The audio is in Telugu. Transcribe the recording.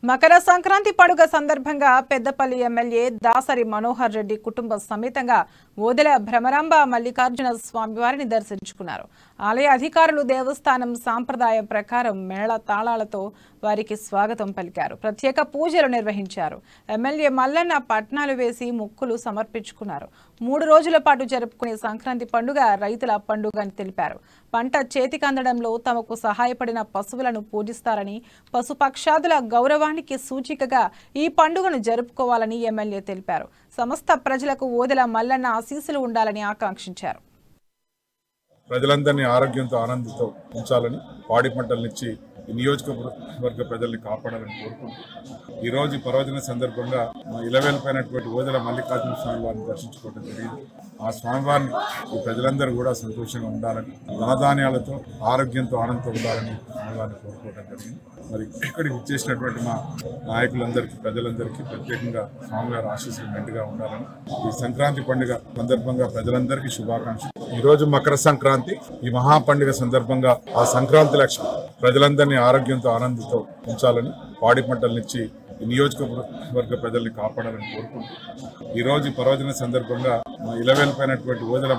మకర సంక్రాంతి పండుగ సందర్భంగా పెద్దపల్లి ఎమ్మెల్యే దాసరి మనోహర్ రెడ్డి కుటుంబ సమేతంగా ఓదెల భ్రమరాంబ మల్లికార్జున స్వామివారిని దర్శించుకున్నారు. ఆలయ అధికారులు దేవస్థానం సాంప్రదాయం ప్రకారం మేళ తాళాలతో వారికి స్వాగతం పలికారు. ప్రత్యేక పూజలు నిర్వహించారు. ఎమ్మెల్యే మల్లన్న పట్నాలు వేసి మొక్కులు సమర్పించుకున్నారు. 3 రోజుల పాటు జరుపుకునే సంక్రాంతి పండుగ రైతుల పండుగ అని తెలిపారు. పంట చేతికందడంలో తమకు సహాయపడిన పశువులను పూజిస్తారని, పశుపక్షాదుల గౌరవానికి సూచికగా ఈ పండుగను జరుపుకోవాలని ఎమ్మెల్యే తెలిపారు. సమస్త ప్రజలకు ఓదెల మల్లన్న ఆశీస్సులు ఉండాలని ఆకాంక్షించారు. ప్రజలందరినీ ఆరోగ్యంతో ఆనందంతో ఉంచాలని, పాడి పంటలనిచ్చి ఈ నియోజకవర్గ ప్రజల్ని కాపాడాలని కోరుకుంటూ ఈరోజు పర్వదిన సందర్భంగా మా ఇలవేలిపోయినటువంటి ఓదెల మల్లికార్జున స్వామి వారిని దర్శించుకోవడం జరిగింది. ఆ స్వామివారిని ఈ ప్రజలందరూ కూడా సంతోషంగా ఉండాలని, ధనధాన్యాలతో ఆరోగ్యంతో ఆనందంతో ఉండాలని స్వామివారిని కోరుకోవడం జరిగింది. మరి ఇక్కడికి ఇచ్చేసినటువంటి మా నాయకులందరికీ, ప్రజలందరికీ ప్రత్యేకంగా స్వామివారి ఆశీస్సులు మెండుగా ఉండాలని, ఈ సంక్రాంతి పండుగ సందర్భంగా ప్రజలందరికీ శుభాకాంక్షలు. ఈరోజు మకర సంక్రాంతి. ఈ మహా పండుగ సందర్భంగా ఆ సంక్రాంతి లక్ష్యం ప్రజలందరినీ ఆరోగ్యంతో ఆనందంతో ఉంచాలని, పాడి పంటలనిచ్చి ఈ నియోజకవర్గ ప్రజల్ని కాపాడాలని కోరుకుంటూ ఈరోజు పర్వదిన సందర్భంగా మా ఇలవేలిపోయినటువంటి ఓదెల